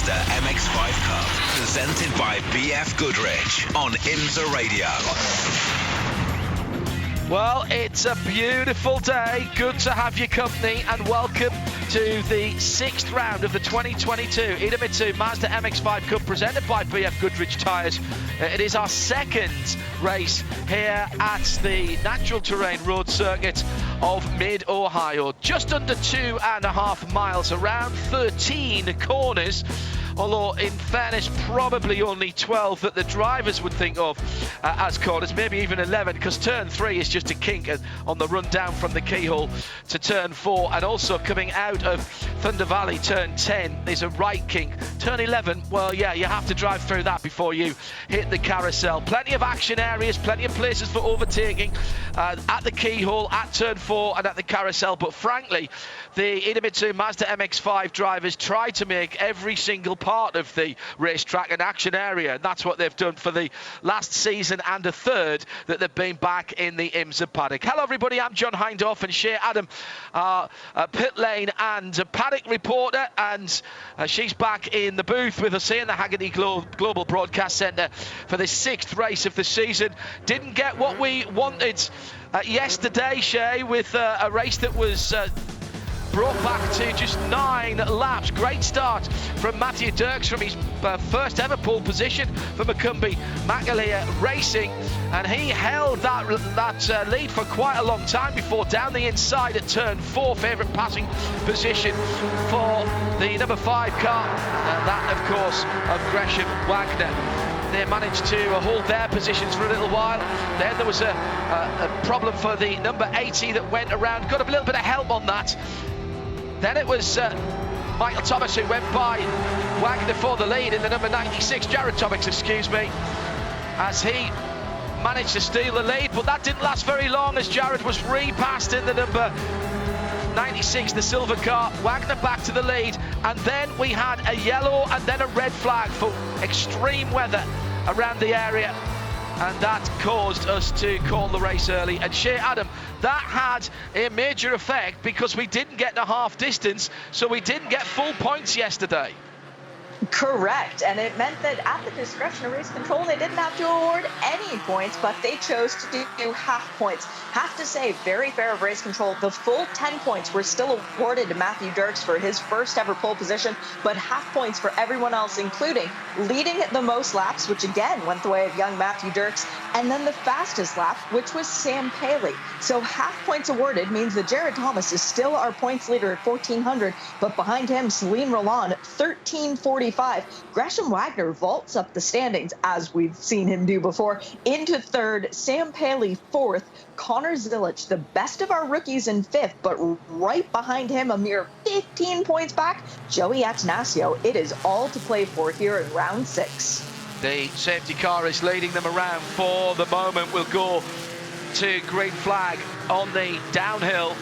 Mazda MX-5 Cup, presented by BF Goodrich on IMSA Radio. Well, it's a beautiful day. Good to have your company, and welcome to the sixth round of the 2022 IMSA Mazda MX-5 Cup, presented by BF Goodrich Tyres. It is our second race here at the natural terrain road circuit of Mid-Ohio. Just under 2.5 miles, around 13 corners. Although, in fairness, probably only 12 that the drivers would think of as corners, maybe even 11, because turn 3 is just a kink on the run down from the keyhole to turn 4, and also coming out of Thunder Valley, turn 10 is a right kink. Turn 11, well, yeah, you have to drive through that before you hit the carousel. Plenty of action areas, plenty of places for overtaking at the keyhole, at turn 4, and at the carousel. But frankly, the Idemitsu Mazda MX-5 drivers try to make every single part of the racetrack an action area, and that's what they've done for the last season and a third that they've been back in the IMSA paddock. Hello everybody, I'm John Hindhaugh, and Shea Adam, pit lane and paddock reporter, and she's back in the booth with us here in the Haggerty Global Broadcast Centre for the sixth race of the season. Didn't get what we wanted yesterday, Shea, with a race that was brought back to just 9 laps. Great start from Matthew Dirks from his first ever pole position for Macumbi Macalea Racing, and he held that lead for quite a long time before down the inside at turn 4, favourite passing position for the number 5 car, and that of course of Gresham Wagner. They managed to hold their positions for a little while. Then there was a problem for the number 80 that went around, got a little bit of help on that. Then it was Michael Thomas who went by Wagner for the lead in the number 96, Jared Thomas, excuse me, as he managed to steal the lead, but that didn't last very long as Jared was repassed in the number 96, the silver car. Wagner back to the lead, and then we had a yellow and then a red flag for extreme weather around the area, and that caused us to call the race early. And Shea Adam, that had a major effect because we didn't get the half distance, so we didn't get full points yesterday. Correct, and it meant that at the discretion of race control, they didn't have to award any points, but they chose to do half points. Have to say, very fair of race control. The full 10 points were still awarded to Matthew Dirks for his first ever pole position, but half points for everyone else, including leading the most laps, which again went the way of young Matthew Dirks, and then the fastest lap, which was Sam Paley. So half points awarded means that Jared Thomas is still our points leader at 1,400, but behind him, Celine Roland, 1,345. Gresham Wagner vaults up the standings, as we've seen him do before, into third, Sam Paley fourth, Connor Zilic, the best of our rookies, in fifth, but right behind him, a mere 15 points back, Joey Atanasio. It is all to play for here in round 6. The safety car is leading them around for the moment. We'll go to green flag on the downhill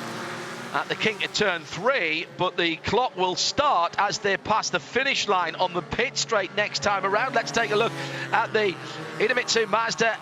at the kink at turn 3, but the clock will start as they pass the finish line on the pit straight next time around. Let's take a look at the Idemitsu Mazda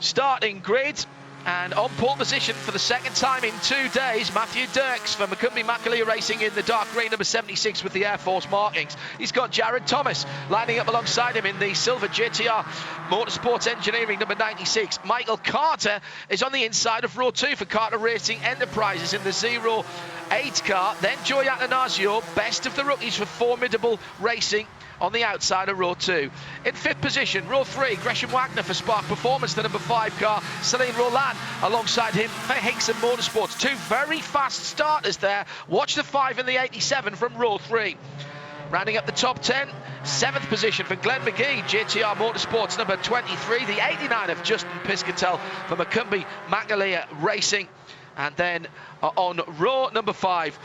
starting grid. And on pole position for the second time in 2 days, Matthew Dirks for Macumbi Macalea Racing in the dark green, number 76 with the Air Force markings. He's got Jared Thomas lining up alongside him in the silver JTR Motorsports Engineering, number 96. Michael Carter is on the inside of row 2 for Carter Racing Enterprises in the 08 car. Then Joey Atanasio, best of the rookies for Formidable Racing, on the outside of row 2. In 5th position, row 3, Gresham Wagner for Spark Performance, the number 5 car. Celine Roland alongside him for Hickson Motorsports. 2 very fast starters there. Watch the 5 and the 87 from row 3. Rounding up the top 10, 7th position for Glenn McGee, JTR Motorsports, number 23. The 89 of Justin Piscatel for Macumbi Macalea Racing. And then on row number 5,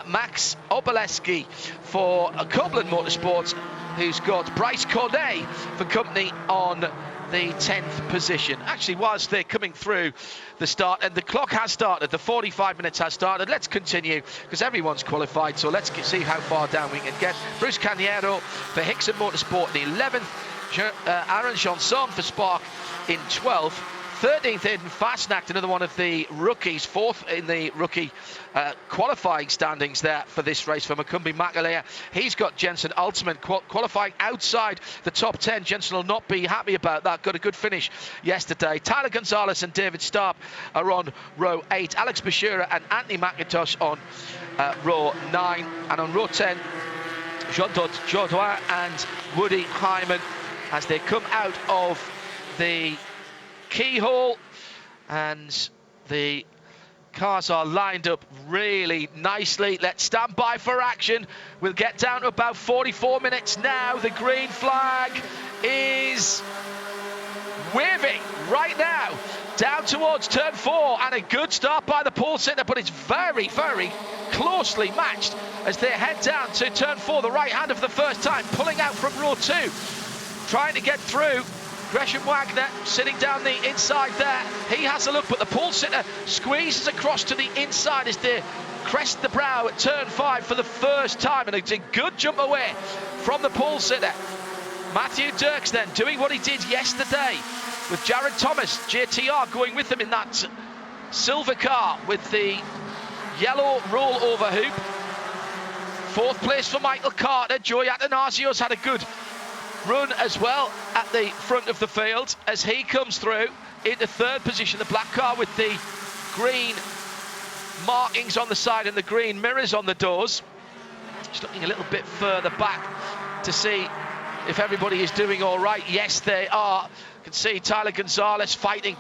Max Oboleski for Copeland Motorsports, who's got Bryce Corday for company on the 10th position. Actually, whilst they're coming through the start, and the clock has started, the 45 minutes has started, let's continue, because everyone's qualified, so let's see how far down we can get. Bruce Caniero for Hickson Motorsport in 11th, Aaron Johnson for Spark in 12th, 13th, Aiden Fastnacht, another one of the rookies, 4th in the rookie qualifying standings there for this race for Macumbi Makalea. He's got Jensen Ultimate qualifying outside the top 10. Jensen will not be happy about that. Got a good finish yesterday. Tyler Gonzalez and David Starp are on row 8. Alex Bashira and Anthony McIntosh on row 9. And on row 10, Jean-Dod Jourdois and Woody Hyman as they come out of the keyhole, and the cars are lined up really nicely. Let's stand by for action. We'll get down to about 44 minutes now. The green flag is waving right now down towards turn 4, and a good start by the pole sitter, but it's very, very closely matched as they head down to turn 4, the right hand of the first time, pulling out from row 2, trying to get through. Gresham Wagner sitting down the inside there. He has a look, but the pole sitter squeezes across to the inside as they crest the brow at turn 5 for the first time, and it's a good jump away from the pole sitter. Matthew Dirks then doing what he did yesterday with Jared Thomas, JTR going with him in that silver car with the yellow rollover hoop. 4th place for Michael Carter. Joey Atanasio's had a good run as well at the front of the field as he comes through into 3rd position. The black car with the green markings on the side and the green mirrors on the doors. Just looking a little bit further back to see if everybody is doing all right. Yes, they are. You can see Tyler Gonzalez fighting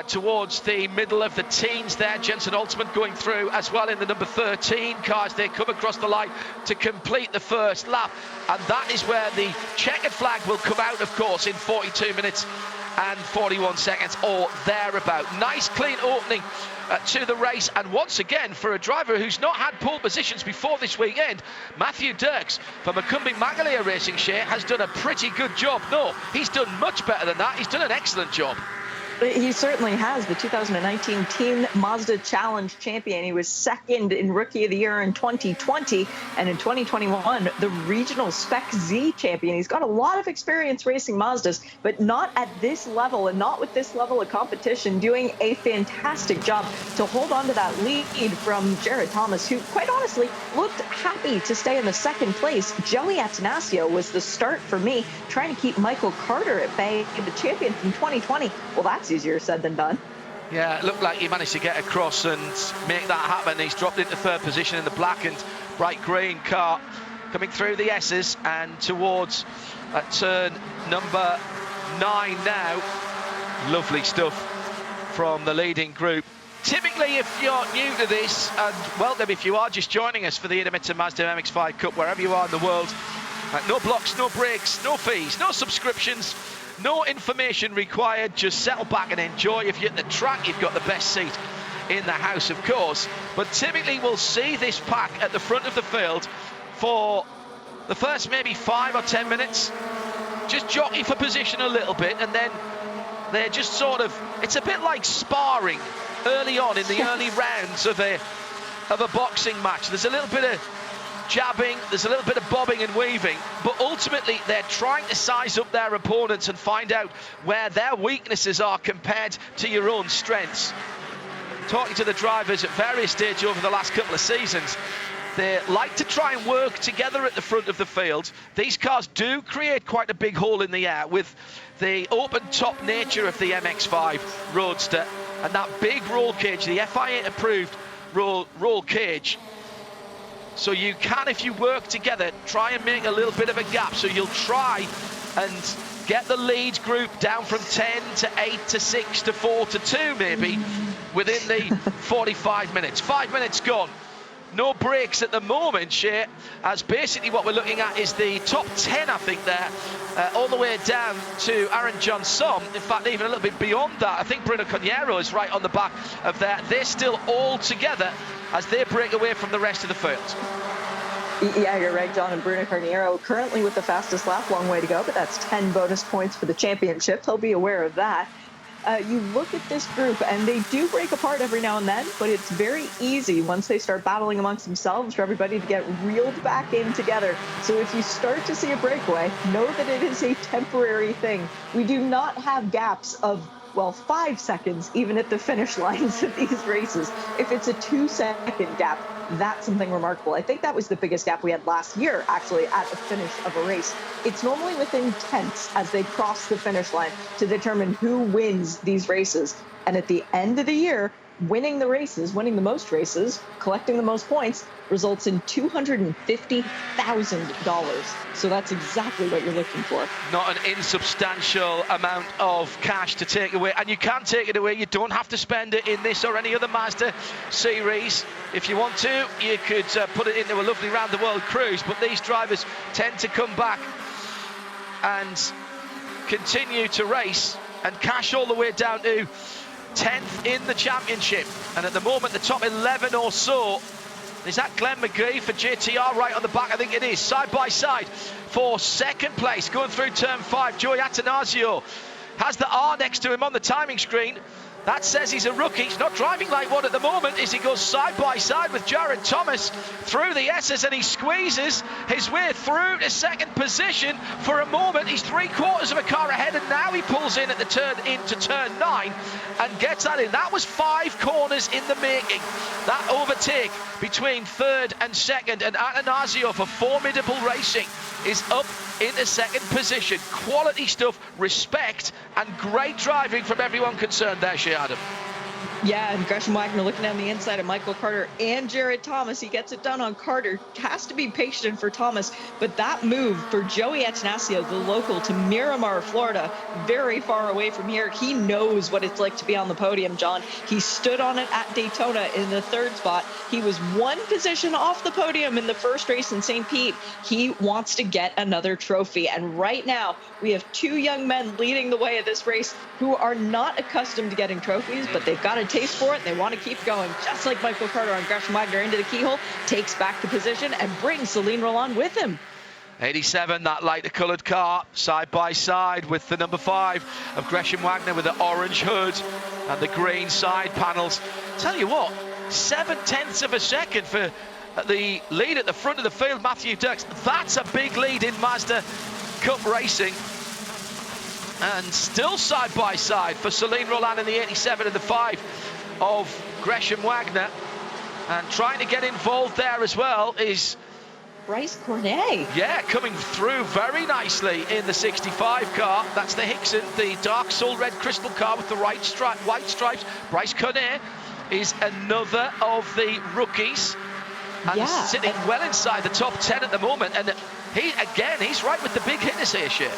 towards the middle of the teens there. Jensen Ultimate going through as well in the number 13 cars. They come across the line to complete the first lap, and that is where the checkered flag will come out, of course, in 42 minutes and 41 seconds or thereabout. Nice clean opening to the race, and once again for a driver who's not had pole positions before this weekend, Matthew Dirks for Macumbi Makalea Racing Share has done a pretty good job. No, he's done much better than that. He's done an excellent job. He certainly has. The 2019 Team Mazda Challenge champion. He was 2nd in Rookie of the Year in 2020, and in 2021, the Regional Spec Z champion. He's got a lot of experience racing Mazdas, but not at this level and not with this level of competition, doing a fantastic job to hold on to that lead from Jared Thomas, who quite honestly looked happy to stay in the 2nd place. Joey Atanasio was the start for me, trying to keep Michael Carter at bay, the champion from 2020. Well, that's easier said than done. Yeah, it looked like he managed to get across and make that happen. He's dropped into 3rd position in the black and bright green car, coming through the S's and towards turn number 9 now. Lovely stuff from the leading group. Typically, if you're new to this, and welcome if you are just joining us for the IMSA Mazda MX-5 Cup, wherever you are in the world, no blocks, no breaks, no fees, no subscriptions, no information required. Just settle back and enjoy. If you're at the track, you've got the best seat in the house, of course. But typically we'll see this pack at the front of the field for the first maybe 5 or 10 minutes, just jockey for position a little bit, and then they're just sort of, it's a bit like sparring early on in the early rounds of a boxing match. There's a little bit of jabbing, there's a little bit of bobbing and weaving, but ultimately they're trying to size up their opponents and find out where their weaknesses are compared to your own strengths. Talking to the drivers at various stages over the last couple of seasons, they like to try and work together at the front of the field. These cars do create quite a big hole in the air with the open top nature of the MX-5 Roadster and that big roll cage, the FIA approved roll cage. So you can, if you work together, try and make a little bit of a gap. So you'll try and get the lead group down from 10 to 8 to 6 to 4 to 2 maybe within the 45 minutes. 5 minutes gone. No breaks at the moment, Shea, as basically what we're looking at is the top 10, I think, there, all the way down to Aaron Johnson. In fact, even a little bit beyond that, I think Bruno Conero is right on the back of that. They're still all together as they break away from the rest of the field. Yeah, you're right, John. And Bruno Carniero currently with the fastest lap, long way to go, but that's 10 bonus points for the championship. He'll be aware of that. You look at this group, and they do break apart every now and then, but it's very easy once they start battling amongst themselves for everybody to get reeled back in together. So if you start to see a breakaway, know that it is a temporary thing. We do not have gaps of well, 5 seconds even at the finish lines of these races. If it's a 2-second gap, that's something remarkable. I think that was the biggest gap we had last year, actually, at the finish of a race. It's normally within tenths as they cross the finish line to determine who wins these races. And at the end of the year, winning the races, winning the most races, collecting the most points, results in $250,000. So that's exactly what you're looking for. Not an insubstantial amount of cash to take away. And you can take it away. You don't have to spend it in this or any other Mazda series. If you want to, you could put it into a lovely round-the-world cruise. But these drivers tend to come back and continue to race and cash all the way down to 10th in the championship. And at the moment, the top 11 or so, is that Glenn McGee for JTR right on the back? I think it is. Side by side for second place, going through turn 5. Joey Atanasio has the R next to him on the timing screen. That says he's a rookie. He's not driving like one at the moment as he goes side by side with Jared Thomas through the S's, and he squeezes his way through to second position. For a moment, he's 3/4 of a car ahead, and now he pulls in at the turn into turn 9 and gets that in. That was 5 corners in the making. That overtake between third and second, and Atanasio for Formidable Racing is up into second position. Quality stuff, respect, and great driving from everyone concerned there, Shea Adam. Yeah, and Gresham Wagner looking down the inside of Michael Carter and Jared Thomas. He gets it done on Carter. Has to be patient for Thomas. But that move for Joey Atanasio, the local, to Miramar, Florida, very far away from here. He knows what it's like to be on the podium, John. He stood on it at Daytona in the 3rd spot. He was 1 position off the podium in the first race in St. Pete. He wants to get another trophy. And right now, we have 2 young men leading the way of this race who are not accustomed to getting trophies, but they've got a taste for it, and they want to keep going. Just like Michael Carter on Gresham Wagner into the keyhole, takes back the position and brings Celine Roland with him. 87, that lighter coloured car, side by side with the number 5 of Gresham Wagner with the orange hood and the green side panels. Tell you what, 7/10 of a second for the lead at the front of the field, Matthew Dirks. That's a big lead in Mazda Cup racing. And still side by side for Celine Roland in the 87 and the 5 of Gresham Wagner. And trying to get involved there as well is Bryce Cornet. Yeah, coming through very nicely in the 65 car. That's the Hickson, the dark soul red crystal car with the white stripes. Bryce Cornet is another of the rookies. And sitting well inside the top 10 at the moment. And he's right with the big hitters here, Shea.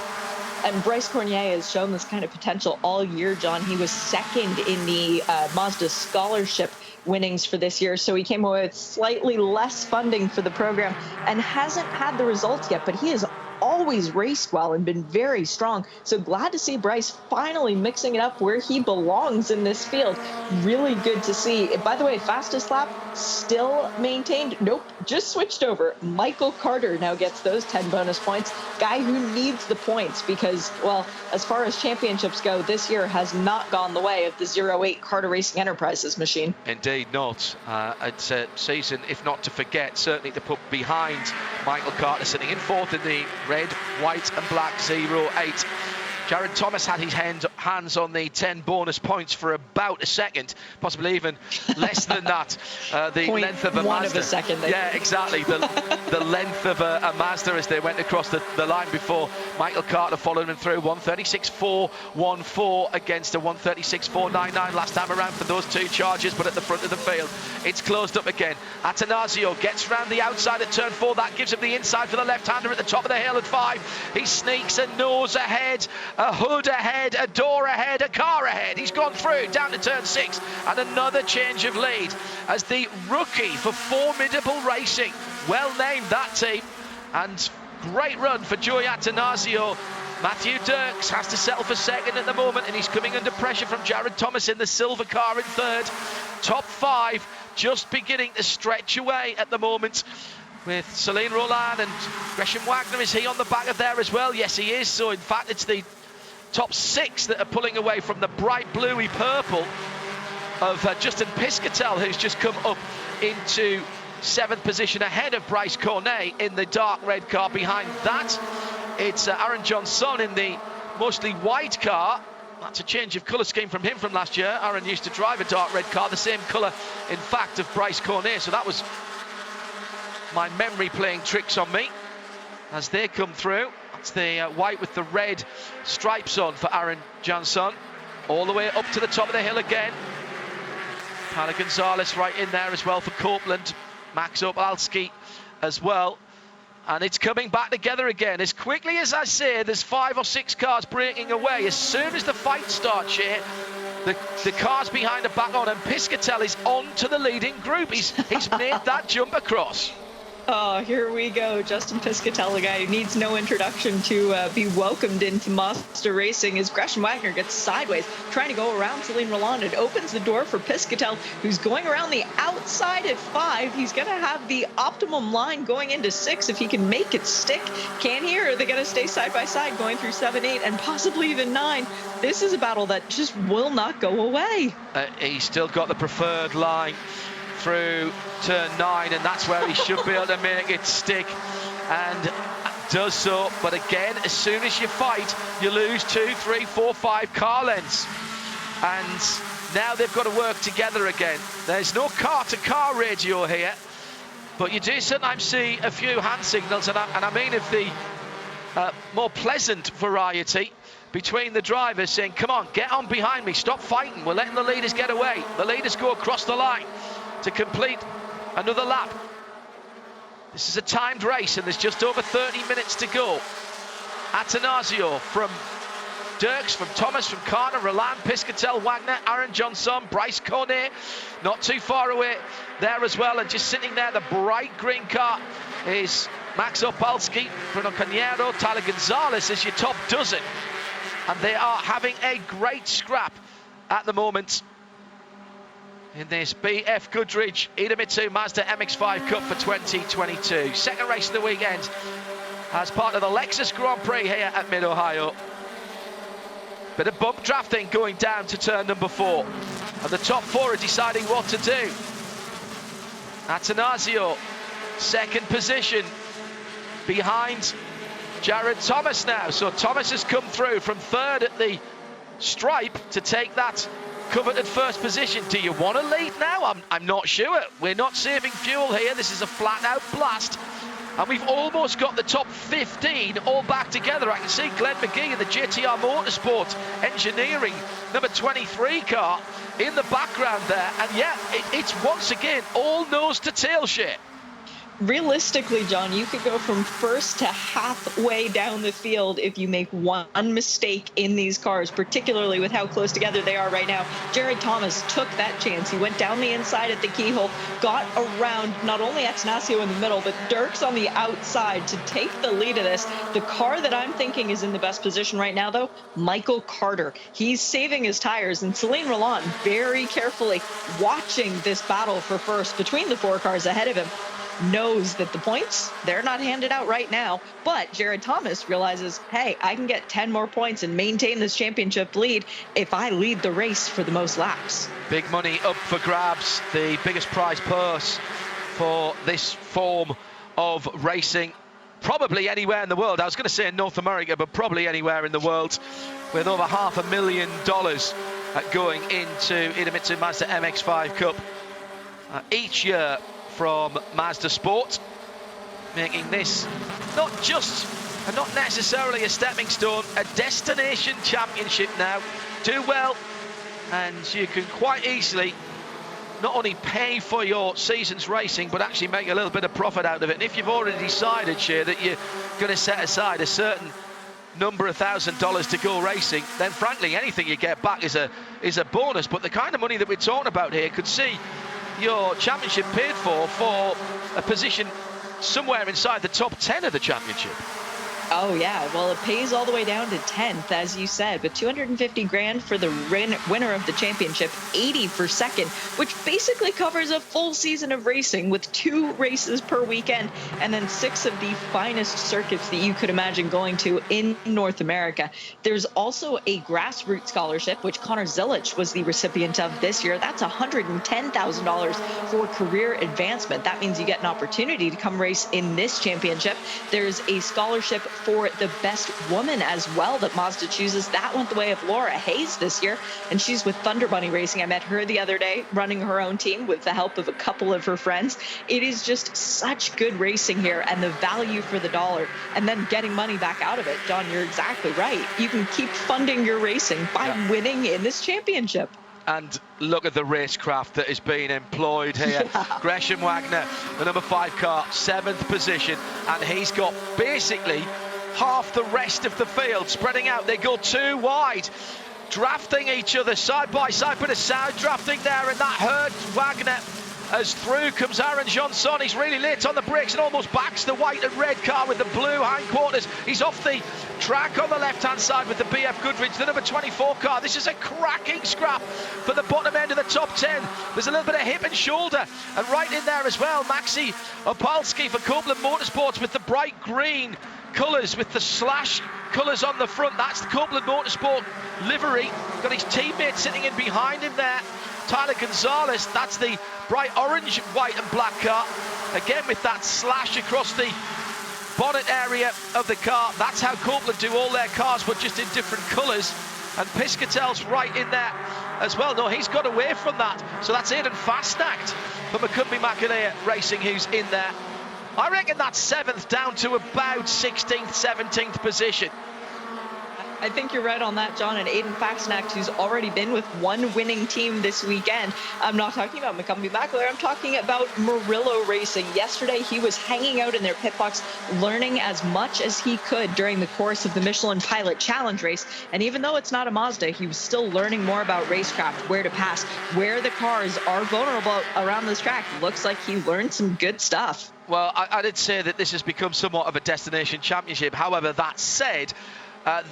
And Bryce Cornier has shown this kind of potential all year, John. He was 2nd in the Mazda scholarship winnings for this year, so he came away with slightly less funding for the program and hasn't had the results yet, but he has always raced well and been very strong. So glad to see Bryce finally mixing it up where he belongs in this field. Really good to see. By the way, fastest lap still maintained. Nope, just switched over. Michael Carter now gets those 10 bonus points. Guy who needs the points because, well, as far as championships go, this year has not gone the way of the 08 Carter Racing Enterprises machine. Indeed not. It's a season, if not to forget, certainly to put behind Michael Carter, sitting in 4th in the red, white and black 08. Jared Thomas had his hands on the 10 bonus points for about a second, possibly even less than that. The length of a Mazda. Of a second. Yeah, exactly. The length of a Mazda as they went across the line before Michael Carter followed him through. 136.414 against a 136.499 last time around for those 2 charges, but at the front of the field, it's closed up again. Atanasio gets round the outside at turn 4. That gives him the inside for the left-hander at the top of the hill at 5. He sneaks a nose ahead. A hood ahead, a door ahead, a car ahead. He's gone through down to turn 6 and another change of lead as the rookie for Formidable Racing. Well named, that team. And great run for Joey Atanasio. Matthew Dirks has to settle for 2nd at the moment, and he's coming under pressure from Jared Thomas in the silver car in 3rd. Top 5 just beginning to stretch away at the moment, with Celine Roland and Gresham Wagner. Is he on the back of there as well? Yes, he is. So in fact, it's the top 6 that are pulling away from the bright bluey purple of Justin Piscatel, who's just come up into 7th position ahead of Bryce Cornet in the dark red car. Behind that, it's Aaron Johnson in the mostly white car, That's a change of colour scheme from him from last year. Aaron used to drive a dark red car, the same colour, in fact, of Bryce Cornet. So that was my memory playing tricks on me as they come through. That's the white with the red stripes on for Aaron Johnson. All the way up to the top of the hill again. Tyler Gonzalez right in there as well for Copeland. Max Opalski as well. And it's coming back together again. As quickly as I say, there's 5 or 6 cars breaking away. As soon as the fight starts here, the cars behind are back on, and Piscatell is on to the leading group. He's made that jump across. Oh, here we go. Justin Piscatell, a guy who needs no introduction to be welcomed into Mazda Racing, as Gresham Wagner gets sideways, trying to go around Celine Roland. It opens the door for Piscatell, who's going around the outside at 5. He's going to have the optimum line going into 6 if he can make it stick. Can he, or are they going to stay side by side going through 7, 8, and possibly even 9? This is a battle that just will not go away. He's still got the preferred line through turn 9, and that's where he should be able to make it stick, and does so. But again, as soon as you fight, you lose 2, 3, 4, 5 car lengths, and now they've got to work together again. There's no car-to-car radio here, but you do sometimes see a few hand signals, and I mean of the more pleasant variety between the drivers, saying, come on, get on behind me, stop fighting, we're letting the leaders get away. The leaders go across the line to complete another lap. This is a timed race, and there's just over 30 minutes to go. Atanasio from Dirks, from Thomas, from Carter, Roland, Piscatell, Wagner, Aaron Johnson, Bryce Cornet, not too far away there as well. And just sitting there, the bright green car, is Max Opalski, Bruno Cañero, Tyler Gonzalez as your top dozen. And they are having a great scrap at the moment in this BF Goodrich Idemitsu Mazda MX-5 Cup for 2022. Second race of the weekend as part of the Lexus Grand Prix here at Mid-Ohio. Bit of bump drafting going down to turn number 4. And the top 4 are deciding what to do. Atanasio, second position behind Jared Thomas now. So Thomas has come through from 3rd at the stripe to take that coveted first position. Do you want to lead now? I'm not sure. We're not saving fuel here. This is a flat-out blast. And we've almost got the top 15 all back together. I can see Glenn McGee in the JTR Motorsport Engineering number 23 car in the background there. And yeah, it's once again all nose to tail shit. Realistically, John, you could go from first to halfway down the field if you make one mistake in these cars, particularly with how close together they are right now. Jared Thomas took that chance. He went down the inside at the keyhole, got around not only Atanasio in the middle, but Dirks on the outside to take the lead of this. The car that I'm thinking is in the best position right now, though, Michael Carter. He's saving his tires, and Celine Roland very carefully watching this battle for first between the 4 cars ahead of him. Knows that the points, they're not handed out right now, but Jared Thomas realizes, hey, I can get 10 more points and maintain this championship lead if I lead the race for the most laps. Big money up for grabs, the biggest prize purse for this form of racing, probably anywhere in the world. I was going to say in North America, but probably anywhere in the world, with over $500,000 going into Idemitsu Mazda MX-5 Cup each year from Mazda Sport, making this not just and not necessarily a stepping stone, a destination championship now. Do well and you can quite easily not only pay for your season's racing but actually make a little bit of profit out of it. And if you've already decided, Shea, that you're going to set aside a certain number of $1,000s to go racing, then frankly anything you get back is a bonus. But the kind of money that we're talking about here could see your championship paid for a position somewhere inside the top 10 of the championship. Oh yeah, well it pays all the way down to 10th, as you said, but 250 grand for the winner of the championship, 80 for second, which basically covers a full season of racing with 2 races per weekend, and then 6 of the finest circuits that you could imagine going to in North America. There's also a grassroots scholarship, which Connor Zilich was the recipient of this year. That's $110,000 for career advancement. That means you get an opportunity to come race in this championship. There's a scholarship for the best woman as well that Mazda chooses. That went the way of Laura Hayes this year, and she's with Thunder Bunny Racing. I met her the other day running her own team with the help of a couple of her friends. It is just such good racing here, and the value for the dollar, and then getting money back out of it. John, you're exactly right. You can keep funding your racing by winning in this championship. And look at the racecraft that is being employed here. Yeah. Gresham Wagner, the number 5 car, 7th position, and he's got basically half the rest of the field spreading out. They go too wide, drafting each other side by side, bit of sound drafting there, and that hurts Wagner. As through comes Aaron Johnson. He's really late on the brakes and almost backs the white and red car with the blue hindquarters. He's off the track on the left-hand side with the BF Goodrich, the number 24 car. This is a cracking scrap for the bottom end of the top 10. There's a little bit of hip and shoulder, and right in there as well, Maxi Opalski for Copeland Motorsports with the bright green colours with the slash colours on the front. That's the Copeland Motorsport livery. Got his teammate sitting in behind him there, Tyler Gonzalez. That's the bright orange, white and black car, again with that slash across the bonnet area of the car. That's how Copeland do all their cars, but just in different colours. And Piscatel's right in there as well. No, he's got away from that. So that's Aidan Fastnacht for McCumbee McAleer Racing, who's in there. I reckon that's 7th down to about 16th, 17th position. I think you're right on that, John. And Aidan Fastnacht, who's already been with one winning team this weekend. I'm not talking about McCumbee McAleer. I'm talking about Murillo Racing. Yesterday, he was hanging out in their pit box, learning as much as he could during the course of the Michelin Pilot Challenge race. And even though it's not a Mazda, he was still learning more about racecraft, where to pass, where the cars are vulnerable around this track. Looks like he learned some good stuff. Well, I did say that this has become somewhat of a destination championship. However, that said,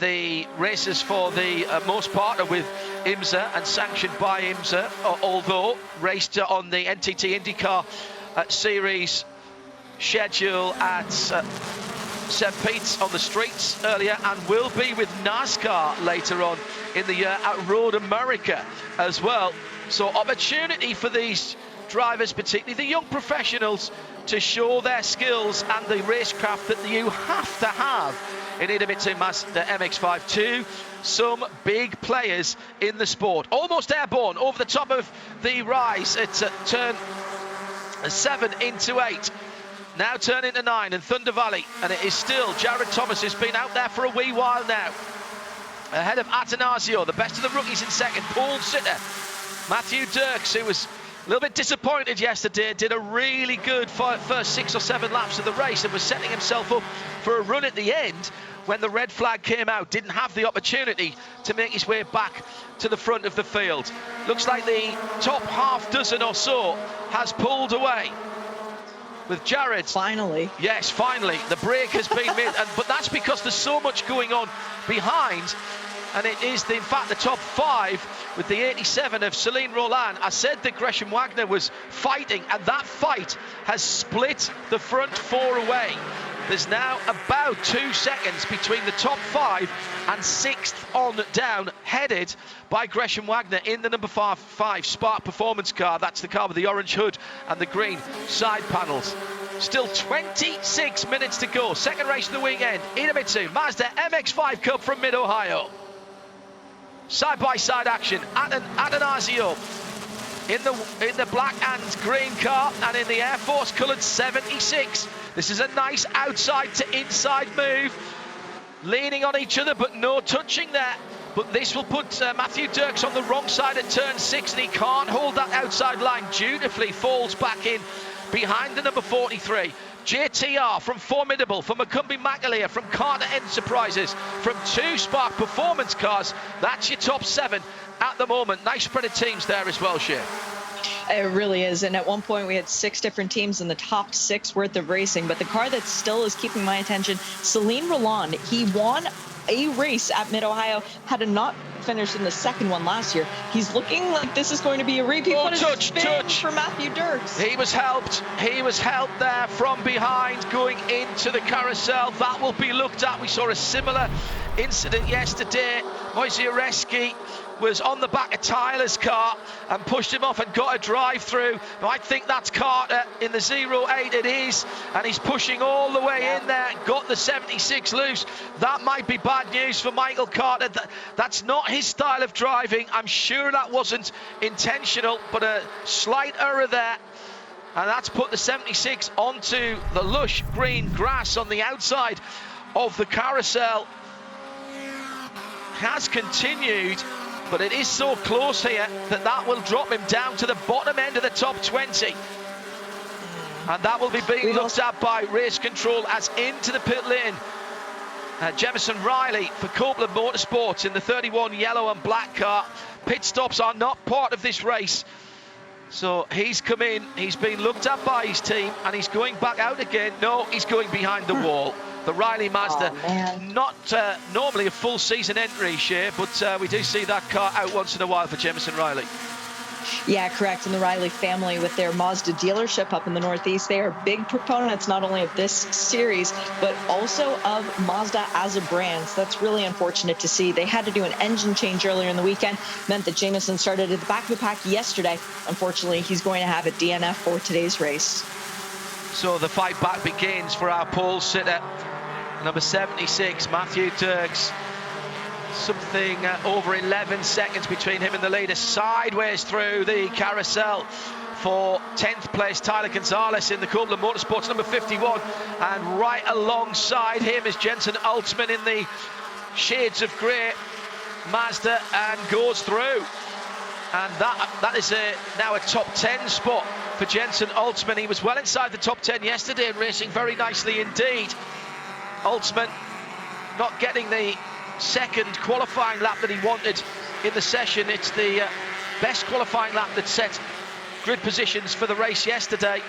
the races for the most part are with IMSA and sanctioned by IMSA, although raced on the NTT IndyCar series schedule at St. Pete's on the streets earlier, and will be with NASCAR later on in the year at Road America as well. So opportunity for these drivers, particularly the young professionals, to show their skills and the racecraft that you have to have in Idemitsu Mazda MX-5 2. Some big players in the sport. Almost airborne over the top of the rise. It's at turn 7 into 8. Now turn into 9 in Thunder Valley. And it is still Jared Thomas, who's been out there for a wee while now. Ahead of Atanasio, the best of the rookies in second. Paul Sitter. Matthew Dirks, who was a little bit disappointed yesterday, did a really good first 6 or 7 laps of the race and was setting himself up for a run at the end when the red flag came out. Didn't have the opportunity to make his way back to the front of the field. Looks like the top half dozen or so has pulled away. With Jared. Finally. Yes, finally. The break has been made. But that's because there's so much going on behind. And it is, in fact, the top 5 with the 87 of Celine Roland. I said that Gresham Wagner was fighting, and that fight has split the front 4 away. There's now about 2 seconds between the top 5 and 6th on down, headed by Gresham Wagner in the number 5 Spark Performance car. That's the car with the orange hood and the green side panels. Still 26 minutes to go. Second race of the weekend. Idemitsu Mazda MX-5 Cup from Mid-Ohio. Side-by-side action. Atanasio in the black and green car, and in the Air Force coloured 76. This is a nice outside to inside move. Leaning on each other, but no touching there. But this will put Matthew Dirks on the wrong side at turn 6, and he can't hold that outside line. Dutifully falls back in behind the number 43. JTR from Formidable, from McCumbee McAleer, from Carter Enterprises, from 2 Spark Performance cars. That's your top 7 at the moment. Nice spread of teams there as well, Shea. It really is. And at one point we had 6 different teams in the top 6 worth of racing. But the car that still is keeping my attention, Celine Roland, he won a race at Mid-Ohio, had a not finished in the second one last year. He's looking like this is going to be a repeat. Touch for Matthew Dirks. He was helped there from behind going into the carousel. That will be looked at. We saw a similar incident yesterday. Moisey Oreski was on the back of Tyler's car and pushed him off and got a drive through. I think that's Carter in the 08, it is, and he's pushing all the way in there, got the 76 loose. That might be bad news for Michael Carter. That's not his style of driving. I'm sure that wasn't intentional, but a slight error there. And that's put the 76 onto the lush green grass on the outside of the carousel. Has continued, but it is so close here that will drop him down to the bottom end of the top 20. And that will be being looked at by race control as into the pit lane. Jemison Riley for Copeland Motorsports in the 31 yellow and black car. Pit stops are not part of this race. So he's come in, he's been looked at by his team, and he's going back out again. No, he's going behind the wall. The Riley Mazda, not normally a full season entry, Shea, but we do see that car out once in a while for Jemison Riley. Yeah, correct. And the Riley family with their Mazda dealership up in the Northeast, they are big proponents not only of this series, but also of Mazda as a brand. So that's really unfortunate to see. They had to do an engine change earlier in the weekend, meant that Jamison started at the back of the pack yesterday. Unfortunately, he's going to have a DNF for today's race. So the fight back begins for our pole sitter, number 76, Matthew Dirks. Something over 11 seconds between him and the leader, sideways through the carousel for 10th place Tyler Gonzalez in the Copeland Motorsports number 51, and right alongside him is Jensen Altsman in the shades of grey Mazda, and goes through, and that is now a top 10 spot for Jensen Altsman. He was well inside the top 10 yesterday and racing very nicely indeed. Altsman not getting the second qualifying lap that he wanted in the session. It's the best qualifying lap that set grid positions for the race yesterday.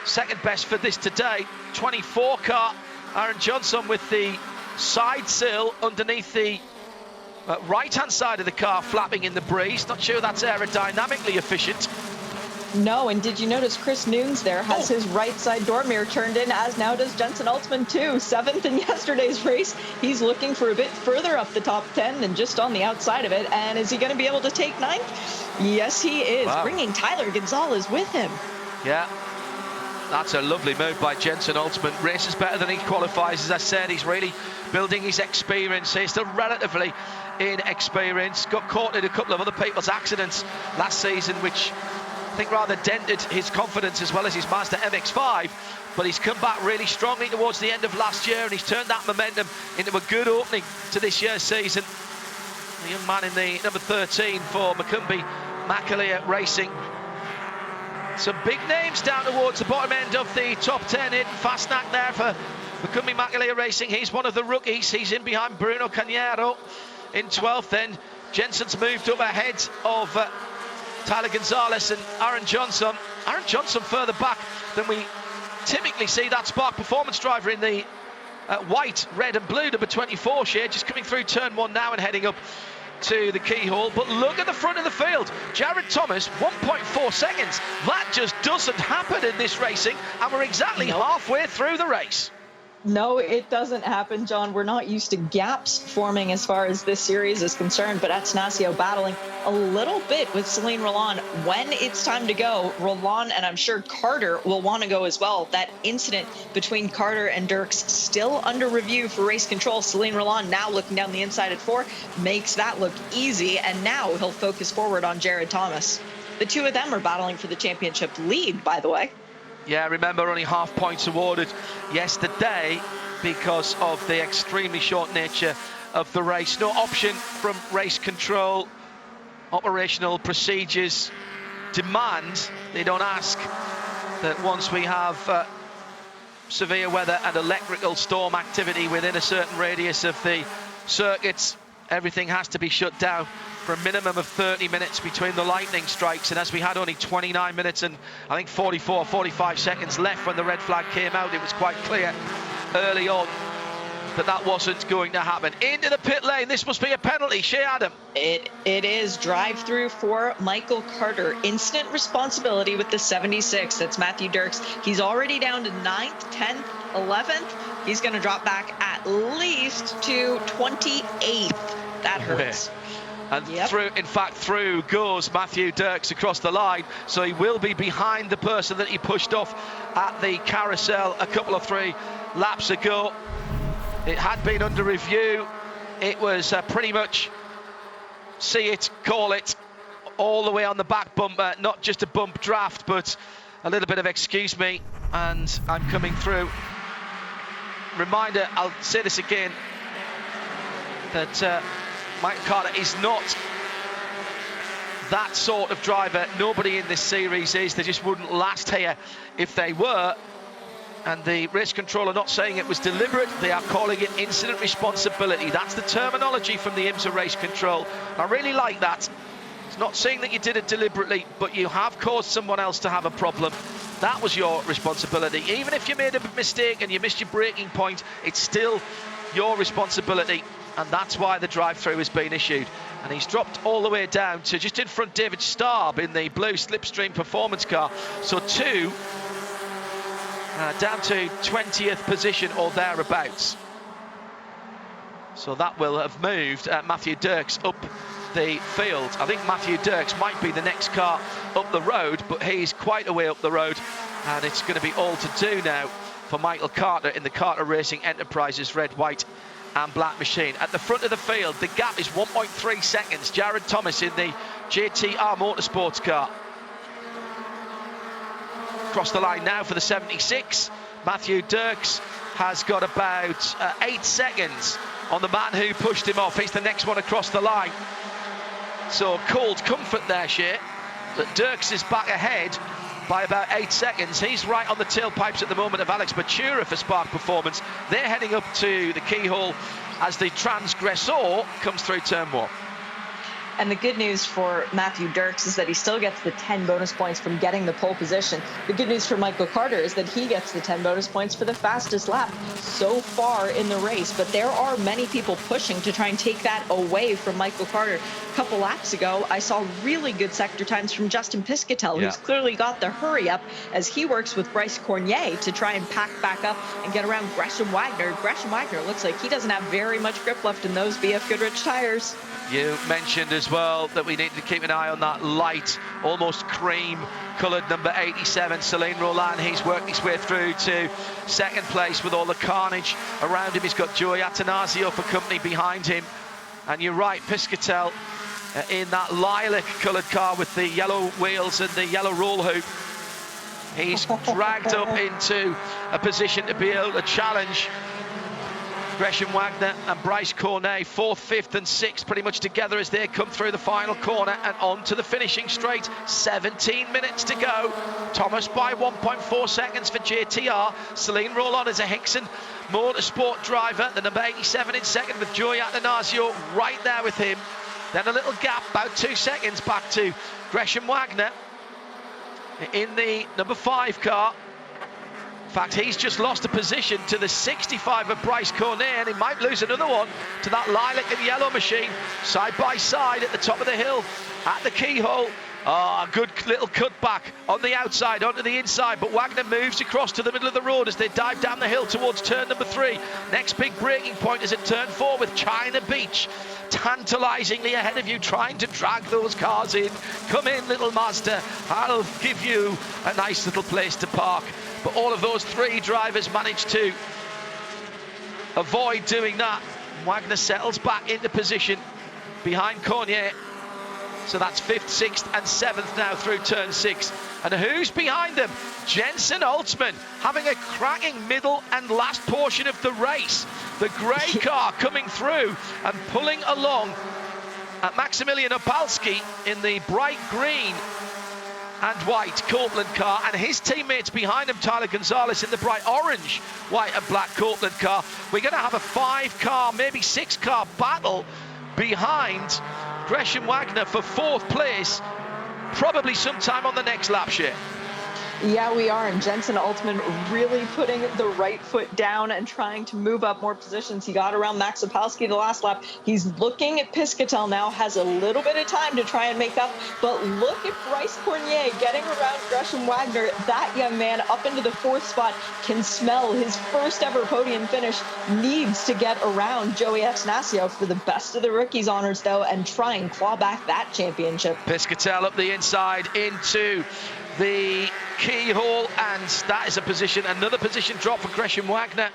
Second best for this today. 24 car, Aaron Johnson with the side sill underneath the right-hand side of the car flapping in the breeze. Not sure that's aerodynamically efficient. No, and did you notice Chris Nunes there has his right side door mirror turned in, as now does Jensen Altsman too. 7th in yesterday's race. He's looking for a bit further up the top 10 than just on the outside of it. And is he going to be able to take 9th? Yes, he is, bringing Tyler Gonzalez with him. Yeah. That's a lovely move by Jensen Altsman. Races better than he qualifies, as I said. He's really building his experience. He's still relatively inexperienced. Got caught in a couple of other people's accidents last season, which I think rather dented his confidence as well as his Mazda MX-5, but he's come back really strongly towards the end of last year, and he's turned that momentum into a good opening to this year's season. The young man in the number 13 for Macumbi Macaleer Racing. Some big names down towards the bottom end of the top 10. Aidan Fastnack there for Macumbi Macaleer Racing. He's one of the rookies. He's in behind Bruno Cañero in 12th. Then Jensen's moved up ahead of Tyler Gonzalez and Aaron Johnson. Aaron Johnson further back than we typically see that Spark Performance driver in the white, red and blue number 24 shade, just coming through turn 1 now and heading up to the keyhole. But look at the front of the field. Jared Thomas, 1.4 seconds. That just doesn't happen in this racing, and we're exactly halfway through the race. No, it doesn't happen, John. We're not used to gaps forming as far as this series is concerned, but Atanasio battling a little bit with Celine Roland. When it's time to go, Roland, and I'm sure Carter will want to go as well. That incident between Carter and Dirks still under review for race control. Celine Roland now looking down the inside at 4, makes that look easy, and now he'll focus forward on Jared Thomas. The two of them are battling for the championship lead, by the way. Yeah, remember, only half points awarded yesterday because of the extremely short nature of the race. No option from race control. Operational procedures demand, they don't ask, that once we have severe weather and electrical storm activity within a certain radius of the circuits, everything has to be shut down for a minimum of 30 minutes between the lightning strikes. And as we had only 29 minutes and I think 45 seconds left when the red flag came out, it was quite clear early on that that wasn't going to happen. Into the pit lane, this must be a penalty. Shea Adam. It is drive through for Michael Carter. Instant responsibility with the 76. That's Matthew Dirks. He's already down to 9th, 10th, 11th. He's going to drop back at least to 28th. That hurts. And Yep. through goes Matthew Dirks across the line. So he will be behind the person that he pushed off at the carousel a couple of 3 laps ago. It had been under review. It was pretty much see it, call it, all the way on the back bumper, not just a bump draft, but a little bit of excuse me, and I'm coming through. Reminder, I'll say this again, that Michael Carter is not that sort of driver. Nobody in this series is. They just wouldn't last here if they were. And the race control are not saying it was deliberate, they are calling it incident responsibility. That's the terminology from the IMSA race control. I really like that. It's not saying that you did it deliberately, but you have caused someone else to have a problem. That was your responsibility. Even if you made a mistake and you missed your braking point, it's still your responsibility. And that's why the drive-through has been issued. And he's dropped all the way down to just in front David Starb in the blue Slipstream performance car. So 2 down to 20th position or thereabouts. So that will have moved Matthew Dirks up the field. I think Matthew Dirks might be the next car up the road, but he's quite a way up the road, and it's going to be all to do now for Michael Carter in the Carter Racing Enterprises red, white and black machine. At the front of the field, the gap is 1.3 seconds. Jared Thomas in the JTR Motorsports car. Across the line now for the 76. Matthew Dirks has got about 8 seconds on the man who pushed him off. He's the next one across the line. So cold comfort there, Shea, that Dirks is back ahead by about 8 seconds. He's right on the tailpipes at the moment of Alex Batura for Spark Performance. They're heading up to the keyhole as the transgressor comes through turn 1. And the good news for Matthew Dirks is that he still gets the 10 bonus points from getting the pole position. The good news for Michael Carter is that he gets the 10 bonus points for the fastest lap so far in the race. But there are many people pushing to try and take that away from Michael Carter. A couple laps ago, I saw really good sector times from Justin Piscatell, who's clearly got the hurry up as he works with Bryce Cornier to try and pack back up and get around Gresham Wagner. Gresham Wagner looks like he doesn't have very much grip left in those BF Goodrich tires. You mentioned as well that we need to keep an eye on that light, almost cream coloured number 87, Celine Roland. He's worked his way through to second place with all the carnage around him. He's got Joey Atanasio for company behind him. And you're right, Piscatell in that lilac coloured car with the yellow wheels and the yellow roll hoop. He's dragged up into a position to be able to challenge Gresham Wagner and Bryce Cornet, 4th, 5th and 6th pretty much together as they come through the final corner and on to the finishing straight. 17 minutes to go. Thomas by 1.4 seconds for JTR. Celine Roland is a Hickson Motorsport driver. The number 87 in second with Joey Atanasio right there with him. Then a little gap, about 2 seconds back to Gresham Wagner in the number 5 car. In fact, he's just lost a position to the 65 of Bryce Cornet, and he might lose another one to that lilac and yellow machine, side by side at the top of the hill, at the keyhole. Oh, a good little cutback on the outside, onto the inside, but Wagner moves across to the middle of the road as they dive down the hill towards turn number 3. Next big braking point is at turn 4 with China Beach tantalisingly ahead of you, trying to drag those cars in. Come in, little Mazda, I'll give you a nice little place to park. But all of those 3 drivers managed to avoid doing that. Wagner settles back into position behind Cornier. So that's 5th, 6th and 7th now through turn 6. And who's behind them? Jensen Holtzman having a cracking middle and last portion of the race. The grey car coming through and pulling along at Maximilian Opalski in the bright green and white Copeland car, and his teammates behind him, Tyler Gonzalez, in the bright orange, white and black Copeland car. We're going to have a 5-car, maybe 6-car battle behind Gresham Wagner for 4th place, probably sometime on the next lap, Shea. Yeah, we are. And Jensen Altman really putting the right foot down and trying to move up more positions. He got around Max Zapolsky the last lap. He's looking at Piscatel now, has a little bit of time to try and make up. But look at Bryce Cornier getting around Gresham Wagner. That young man up into the 4th spot can smell his first ever podium finish. Needs to get around Joey Attanasio for the best of the rookies honors, though, and try and claw back that championship. Piscatel up the inside into the keyhole, and that is another position drop for Gresham Wagner.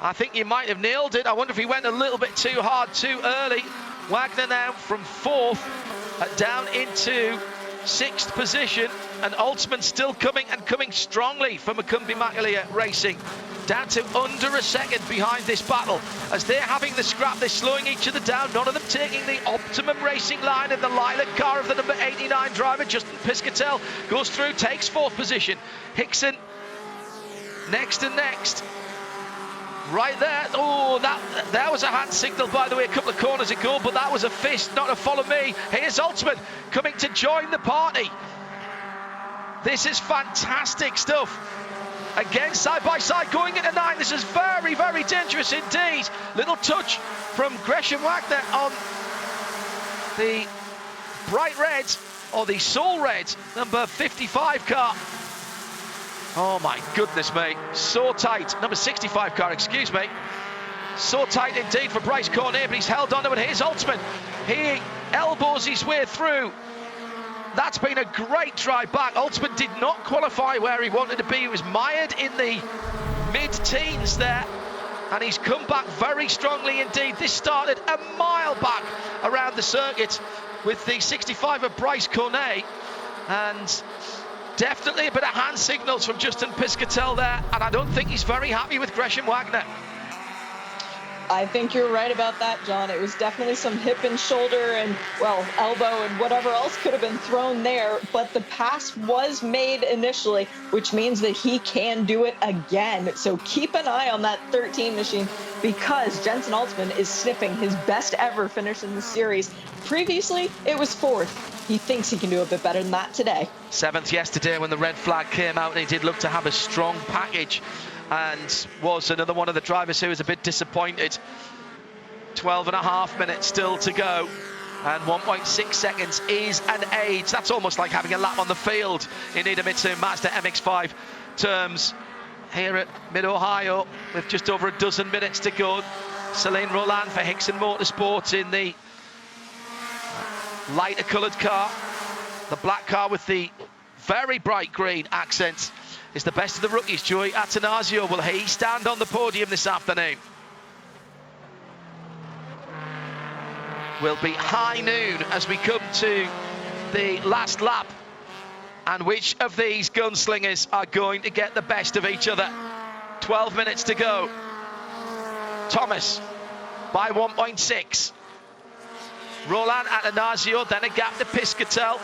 I think you might have nailed it. I wonder if he went a little bit too hard too early. Wagner now from 4th down into 6th position, and Altman still coming strongly for Macumbi-Maklia Racing. Down to under a second behind this battle. As they're having the scrap, they're slowing each other down. None of them taking the optimum racing line in the lilac car of the number 89 driver. Justin Piscatel goes through, takes 4th position. Hickson next and next. Right there. Oh, that was a hand signal, by the way, a couple of corners ago, but that was a fist, not a follow me. Here's Altman coming to join the party. This is fantastic stuff. Again, side by side, going into 9. This is very, very dangerous indeed. Little touch from Gresham Wagner on the bright red, or the soul red, number 55 car. Oh my goodness, mate. So tight. Number 65 car, excuse me. So tight indeed for Bryce Cornier, but he's held on to it. Here's Altman. He elbows his way through. That's been a great drive back. Altman did not qualify where he wanted to be. He was mired in the mid-teens there, and he's come back very strongly indeed. This started a mile back around the circuit with the 65 of Bryce Cornier, and definitely a bit of hand signals from Justin Piscatel there, and I don't think he's very happy with Gresham Wagner. I think you're right about that, John. It was definitely some hip and shoulder and, well, elbow and whatever else could have been thrown there. But the pass was made initially, which means that he can do it again. So keep an eye on that 13 machine, because Jensen Altman is sniffing his best ever finish in the series. Previously, it was 4th. He thinks he can do a bit better than that today. 7th yesterday when the red flag came out, and he did look to have a strong package, and was another one of the drivers who was a bit disappointed. 12.5 minutes still to go, and 1.6 seconds is an age. That's almost like having a lap on the field in Idemitsu Mazda MX-5 terms here at Mid-Ohio, with just over a dozen minutes to go. Celine Roland for Hickson Motorsports in the lighter coloured car. The black car with the very bright green accents is the best of the rookies. Joey Attanasio, will he stand on the podium this afternoon? Will be high noon as we come to the last lap, and which of these gunslingers are going to get the best of each other? 12 minutes to go. Thomas by 1.6. Roland Attanasio, then a gap to Piscatel.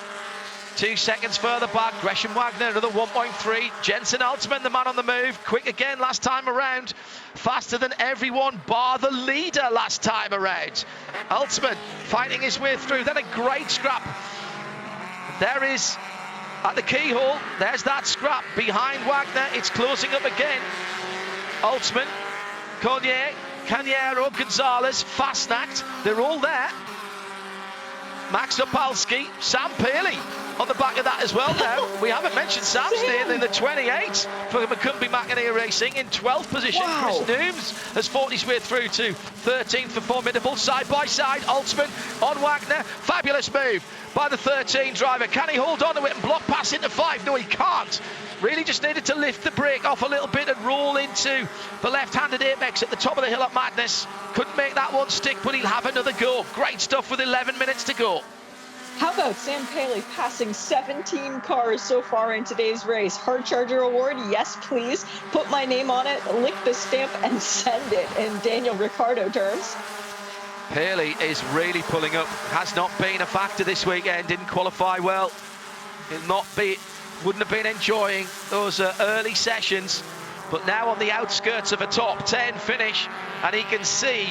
2 seconds further back, Gresham Wagner, another 1.3. Jensen Altman, the man on the move, quick again last time around. Faster than everyone bar the leader last time around. Altman fighting his way through, then a great scrap. There is, at the keyhole, there's that scrap behind Wagner. It's closing up again. Altman, Cornier, Cañero, Gonzalez, Fastnacht, they're all there. Max Zapolsky, Sam Paley on the back of that as well now. We haven't mentioned Sam staying in the 28 for Macumbi-Maklia Racing in 12th position. Wow. Chris Nooms has fought his way through to 13th for formidable. Side by side, Altman on Wagner. Fabulous move by the 13 driver. Can he hold on to it and block pass into 5? No, he can't. Really just needed to lift the brake off a little bit and roll into the left-handed apex at the top of the hill at Madness. Couldn't make that one stick, but he'll have another go. Great stuff with 11 minutes to go. How about Sam Paley passing 17 cars so far in today's race? Hard Charger Award, yes please. Put my name on it, lick the stamp, and send it in Daniel Ricciardo terms. Paley is really pulling up. Has not been a factor this weekend. Didn't qualify well. Wouldn't have been enjoying those early sessions. But now on the outskirts of a top 10 finish, and he can see,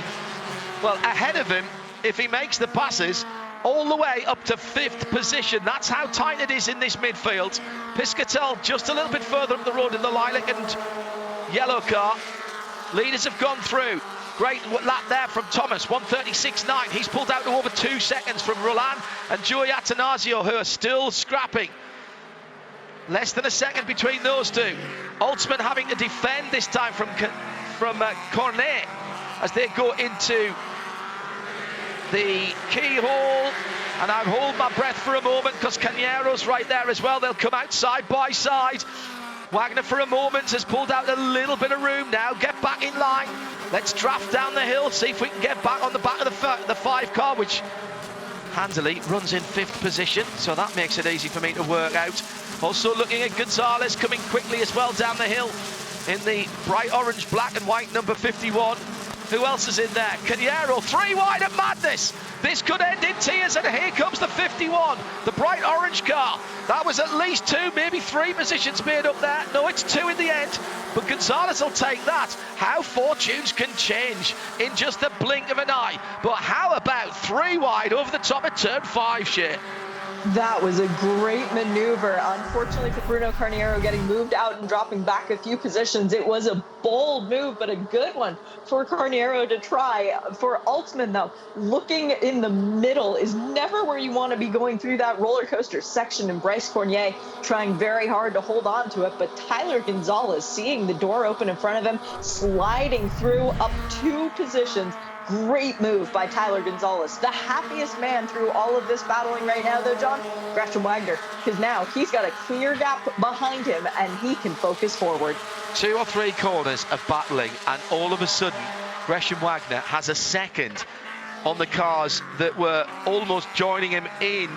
well, ahead of him, if he makes the passes, all the way up to 5th position. That's how tight it is in this midfield. Piscatel just a little bit further up the road in the lilac and yellow car. Leaders have gone through. Great lap there from Thomas, 1:36.9. He's pulled out to over 2 seconds from Roland and Joey Atanasio, who are still scrapping. Less than a second between those two. Holtzman having to defend this time from Cornet as they go into the keyhole. And I hold my breath for a moment because Cañero's right there as well. They'll come out side by side. Wagner for a moment has pulled out a little bit of room now. Get back in line. Let's draft down the hill, see if we can get back on the back of the 5 car, which handily runs in 5th position, so that makes it easy for me to work out. Also looking at Gonzalez coming quickly as well down the hill in the bright orange, black and white number 51. Who else is in there? Cañero, 3 wide at Madness. This could end in tears, and here comes the 51, the bright orange car. That was at least 2, maybe 3 positions made up there. No, it's 2 in the end, but Gonzalez will take that. How fortunes can change in just a blink of an eye. But how about 3 wide over the top of turn 5, Shea? That was a great maneuver. Unfortunately for Bruno Carniero, getting moved out and dropping back a few positions. It was a bold move, but a good one for Carniero to try. For Altman, though, looking in the middle is never where you want to be going through that roller coaster section. And Bryce Cornier trying very hard to hold on to it, but Tyler Gonzalez seeing the door open in front of him, sliding through up 2 positions. Great move by Tyler Gonzalez. The happiest man through all of this battling right now, though, John, Gresham Wagner, because now he's got a clear gap behind him and he can focus forward. 2 or 3 corners of battling, and all of a sudden, Gresham Wagner has a second on the cars that were almost joining him in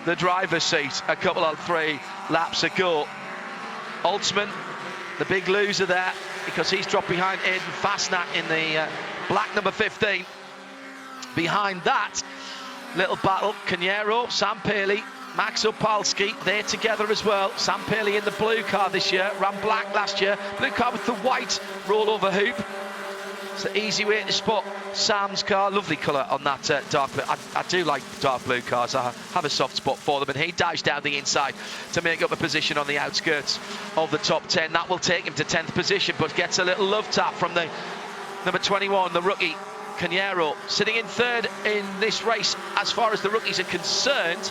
the driver's seat a couple of 3 laps ago. Holtzman, the big loser there, because he's dropped behind Aiden Fastnack in the black number 15. Behind that little battle, Cañero, Sam Paley, Max Opalski, they're together as well. Sam Paley in the blue car this year, ran black last year. Blue car with the white rollover hoop. It's the easy way to spot Sam's car. Lovely colour on that dark blue. I do like dark blue cars. I have a soft spot for them. And he dives down the inside to make up a position on the outskirts of the top 10. That will take him to 10th position, but gets a little love tap from the number 21, the rookie, Cañero, sitting in 3rd in this race as far as the rookies are concerned.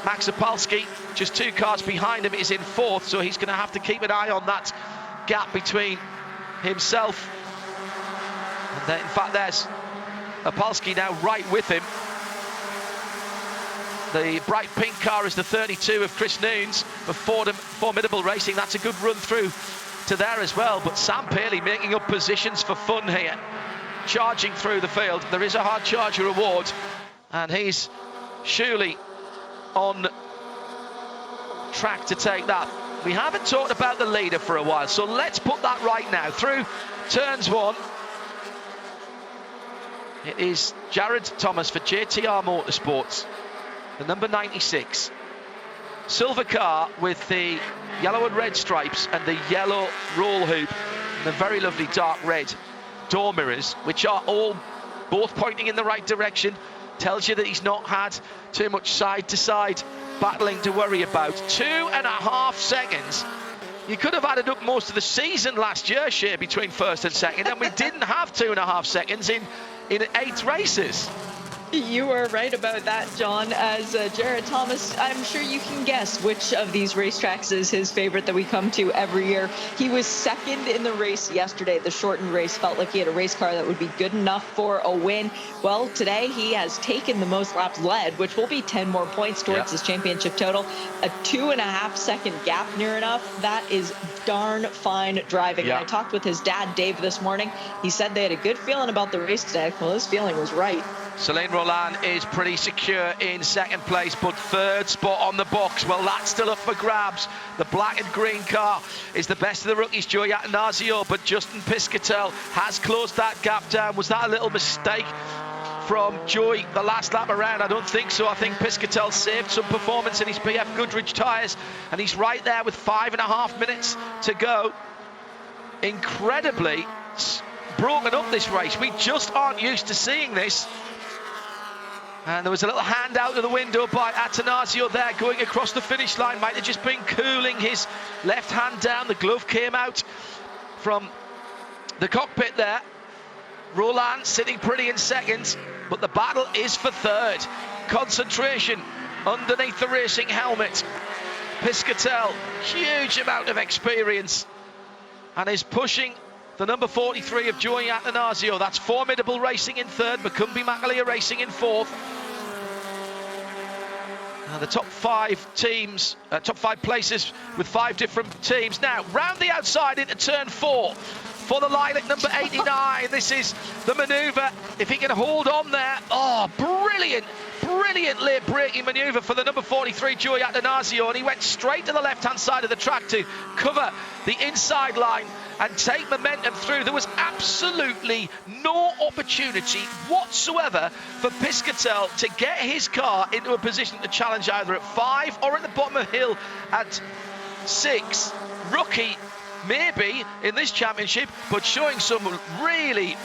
Max Opalski, just 2 cars behind him, is in 4th, so he's going to have to keep an eye on that gap between himself. And then, in fact, there's Opalski now right with him. The bright pink car is the 32 of Chris Noons for Formidable Racing. That's a good run through to there as well, but Sam Paley making up positions for fun here, charging through the field. There is a hard charger award, and he's surely on track to take that. We haven't talked about the leader for a while, so let's put that right now. Through turns 1, it is Jared Thomas for JTR Motorsports, the number 96. Silver car with the yellow and red stripes and the yellow roll hoop and the very lovely dark red door mirrors, which are all both pointing in the right direction. Tells you that he's not had too much side-to-side battling to worry about. 2.5 seconds. You could have added up most of the season last year, Shea, between 1st and 2nd, and we didn't have 2.5 seconds in 8 races. You are right about that, John. As Jared Thomas, I'm sure you can guess which of these racetracks is his favorite that we come to every year. He was 2nd in the race yesterday. The shortened race felt like he had a race car that would be good enough for a win. Well, today he has taken the most laps led, which will be 10 more points towards his championship total. A 2.5 second gap near enough. That is darn fine driving. And I talked with his dad, Dave, this morning. He said they had a good feeling about the race today. Well, his feeling was right. Celine Roland is pretty secure in 2nd place, but 3rd spot on the box, well, that's still up for grabs. The black and green car is the best of the rookies, Joey Atanasio, but Justin Piscatel has closed that gap down. Was that a little mistake from Joey the last lap around? I don't think so. I think Piscatel saved some performance in his BF Goodrich tyres, and he's right there with 5.5 minutes to go. Incredibly, broken up this race. We just aren't used to seeing this. And there was a little hand out of the window by Atanasio there going across the finish line. Might have just been cooling his left hand down. The glove came out from the cockpit there. Roland sitting pretty in second, but the battle is for third. Concentration underneath the racing helmet. Piscatel, huge amount of experience, and is pushing the number 43 of Joey Atanasio. That's Formidable Racing in third, Macumbi Makalia Racing in fourth. Now the top five teams, top five places with five different teams. Now, round the outside into turn 4 for the Lilac number 89. This is the manoeuvre. If he can hold on there, oh, brilliant late braking manoeuvre for the number 43, Joey Atanasio, and he went straight to the left-hand side of the track to cover the inside line and take momentum through. There was absolutely no opportunity whatsoever for Piscatel to get his car into a position to challenge either at 5 or at the bottom of the hill at 6. Rookie, maybe, in this championship, but showing some really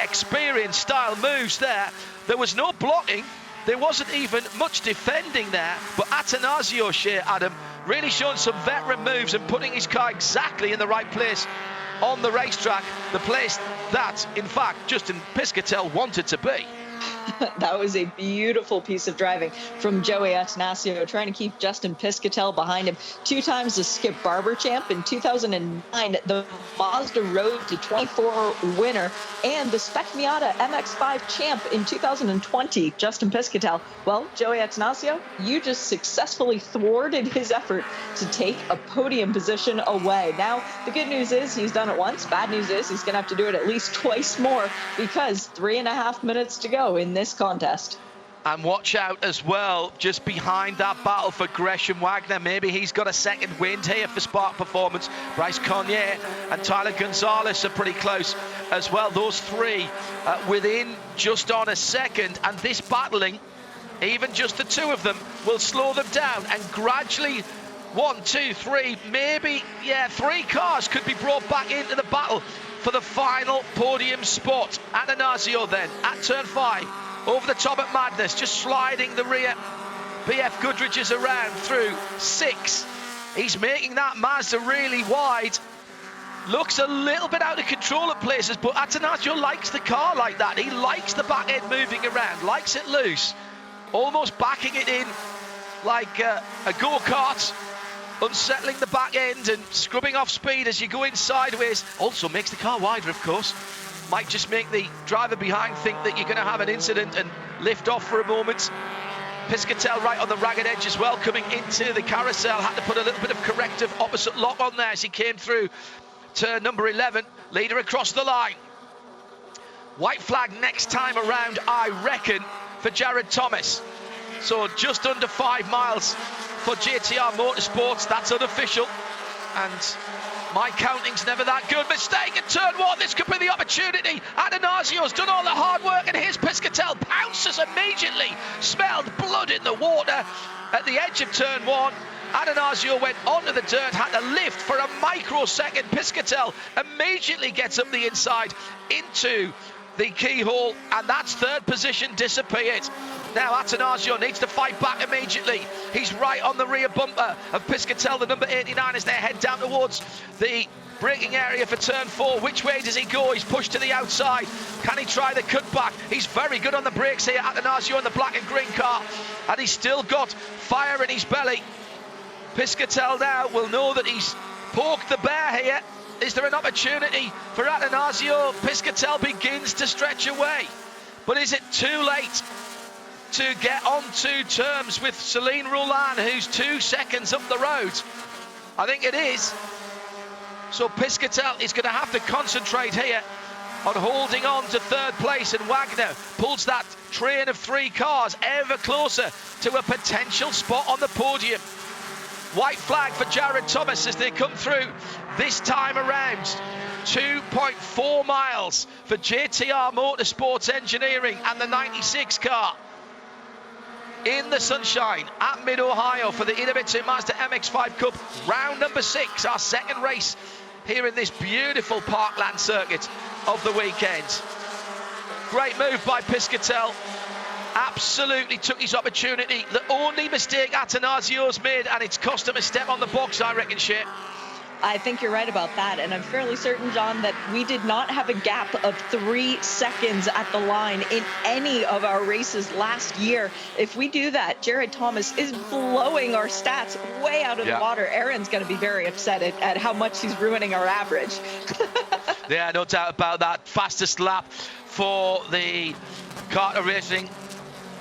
experienced style moves there. There was no blocking. There wasn't even much defending there, but Atanasio, Shea Adam, really showing some veteran moves and putting his car exactly in the right place on the racetrack, the place that, in fact, Justin Piscatel wanted to be. That was a beautiful piece of driving from Joey Atanasio, trying to keep Justin Piscatel behind him. 2 times the Skip Barber champ in 2009, the Mazda Road to 24 winner, and the Spec Miata MX-5 champ in 2020, Justin Piscatel. Well, Joey Atanasio, you just successfully thwarted his effort to take a podium position away. Now, the good news is he's done it once. Bad news is he's going to have to do it at least twice more, because 3.5 minutes to go in this contest. And watch out as well, just behind that battle for Gresham Wagner. Maybe he's got a second wind here for Spark Performance. Bryce Connier and Tyler Gonzalez are pretty close as well. Those three within just on a second. And this battling, even just the two of them, will slow them down. And gradually, 1, 2, 3, maybe, 3 cars could be brought back into the battle for the final podium spot. Atanasio then at turn 5. Over the top at Madness, just sliding the rear BF Goodrich's around through 6. He's making that Mazda really wide. Looks a little bit out of control at places, but Atanasio likes the car like that. He likes the back end moving around, likes it loose, almost backing it in like a go-kart, unsettling the back end and scrubbing off speed as you go in sideways. Also makes the car wider, of course. Might just make the driver behind think that you're going to have an incident and lift off for a moment. Piscatel right on the ragged edge as well, coming into the carousel. Had to put a little bit of corrective opposite lock on there as he came through turn number 11. Leader across the line. White flag next time around, I reckon, for Jared Thomas. So just under 5 miles for JTR Motorsports. That's unofficial. And my counting's never that good. Mistake at turn 1. This could be the opportunity. Atanasio's done all the hard work, and here's Piscatel. Pounces immediately. Smelled blood in the water at the edge of turn 1. Atanasio went onto the dirt, had to lift for a microsecond. Piscatel immediately gets up the inside into the keyhole, and that's third position disappeared. Now Atanasio needs to fight back immediately. He's right on the rear bumper of Piscatel, the number 89, as they head down towards the braking area for turn 4. Which way does he go? He's pushed to the outside. Can he try the cutback? He's very good on the brakes here, Atanasio, in the black and green car, and he's still got fire in his belly. Piscatel now will know that he's poked the bear here. Is there an opportunity for Atanasio? Piscatel begins to stretch away, but is it too late to get onto terms with Celine Roland, who's 2 seconds up the road? I think it is. So Piscatel is going to have to concentrate here on holding on to third place, and Wagner pulls that train of 3 cars ever closer to a potential spot on the podium. White flag for Jared Thomas as they come through this time around. 2.4 miles for JTR Motorsports Engineering and the 96 car. In the sunshine at Mid-Ohio for the Idemitsu Mazda MX-5 Cup, round number 6, our second race here in this beautiful parkland circuit of the weekend. Great move by Piscatel. absolutely took his opportunity. The only mistake Atanasio's made, and it's cost him a step on the box, I reckon, Shea. I think you're right about that, and I'm fairly certain, John, that we did not have a gap of 3 seconds at the line in any of our races last year. If we do that, Jared Thomas is blowing our stats way out of the water. Aaron's going to be very upset at how much he's ruining our average. Yeah, no doubt about that. Fastest lap for the Carter Racing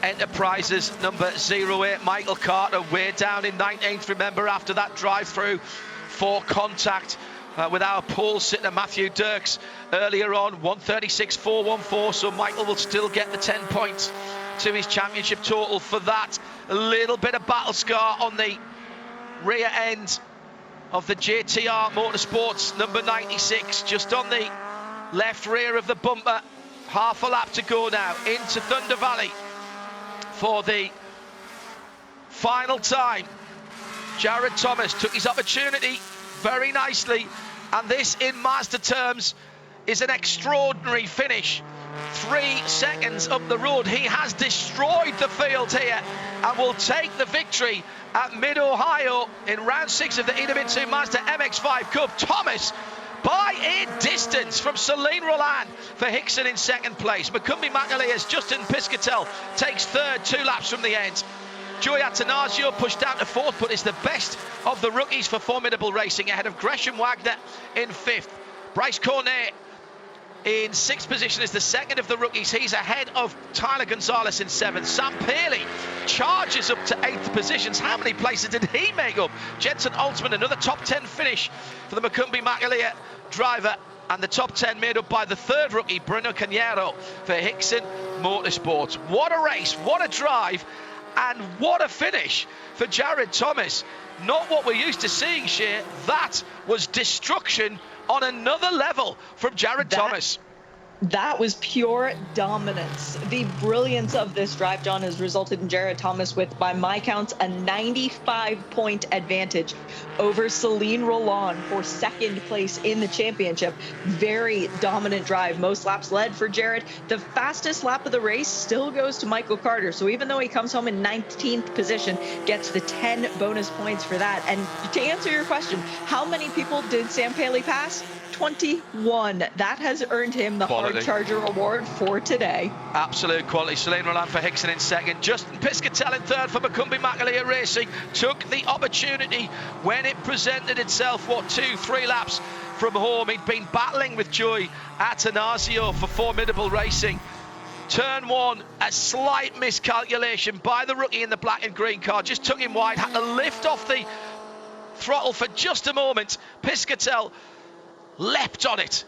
Enterprises number 08. Michael Carter way down in 19th, remember, after that drive-through for contact with our pole sitter Matthew Dirks earlier on, 136.414. So Michael will still get the 10 points to his championship total for that. A little bit of battle scar on the rear end of the JTR Motorsports number 96, just on the left rear of the bumper. Half a lap to go now into Thunder Valley for the final time. Jared Thomas took his opportunity very nicely, and this in Mazda terms is an extraordinary finish. 3 seconds up the road. He has destroyed the field here and will take the victory at Mid-Ohio in round 6 of the Idemitsu Mazda MX-5 Cup. Thomas by a distance from Celine Roland for Hickson in second place. Macumbi McAleer's Justin Piscatel takes third, 2 laps from the end. Joey Atanasio pushed down to fourth, but is the best of the rookies for Formidable Racing, ahead of Gresham Wagner in 5th. Bryce Cornet in 6th position is the second of the rookies. He's ahead of Tyler Gonzalez in 7th. Sam Paley charges up to 8th positions. How many places did he make up? Jensen Altman, another top 10 finish for the Macumbi McAleer driver, and the top 10 made up by the third rookie, Bruno Cañero, for Hickson Motorsports. What a race, what a drive, and what a finish for Jared Thomas. Not what we're used to seeing, Shea. That was destruction on another level from Jared Thomas. That was pure dominance. The brilliance of this drive, John, has resulted in Jared Thomas with, by my counts, a 95-point advantage over Celine Roland for second place in the championship. Very dominant drive. Most laps led for Jared. The fastest lap of the race still goes to Michael Carter. So even though he comes home in 19th position, gets the 10 bonus points for that. And to answer your question, how many people did Sam Paley pass? 21. That has earned him the quality Hard Charger Award for today. Absolute quality. Celine Roland for Hickson in second. Justin Piscatel in third for Macumbi McAleer Racing. Took the opportunity when it presented itself. 2-3 laps from home. He'd been battling with Joey Atanasio for Formidable Racing. Turn 1, a slight miscalculation by the rookie in the black and green car. Just took him wide. Had to lift off the throttle for just a moment. Piscatel leapt on it.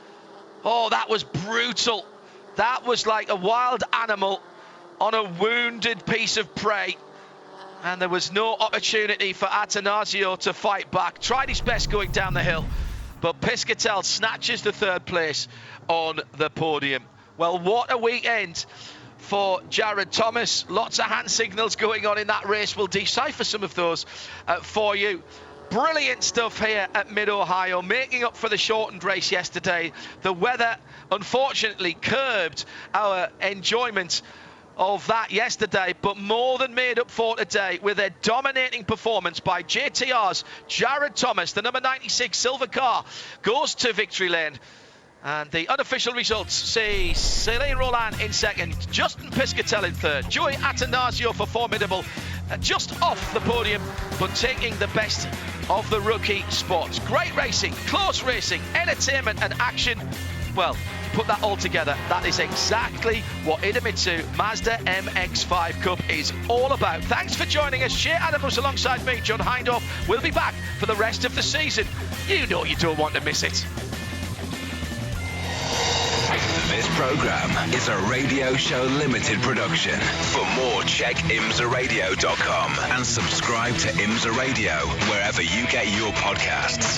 Oh, that was brutal. That was like a wild animal on a wounded piece of prey, and there was no opportunity for Atanasio to fight back. Tried his best going down the hill, but Piscatel snatches the third place on the podium. Well, what a weekend for Jared Thomas. Lots of hand signals going on in that race. We'll decipher some of those for you. Brilliant stuff here at Mid-Ohio, making up for the shortened race yesterday. The weather, unfortunately, curbed our enjoyment of that yesterday, but more than made up for today with a dominating performance by JTR's Jared Thomas. The number 96 silver car goes to victory lane. And the unofficial results see Celine Roland in second, Justin Piscatel in third, Joey Atanasio for Formidable just off the podium, but taking the best of the rookie spots. Great racing, close racing, entertainment and action. Well, put that all together, that is exactly what Idemitsu Mazda MX-5 Cup is all about. Thanks for joining us. Shea Adams alongside me, John Hindhaugh. We'll be back for the rest of the season. You know you don't want to miss it. This program is a Radio Show Limited production. For more, check imsaradio.com and subscribe to IMSA Radio wherever you get your podcasts.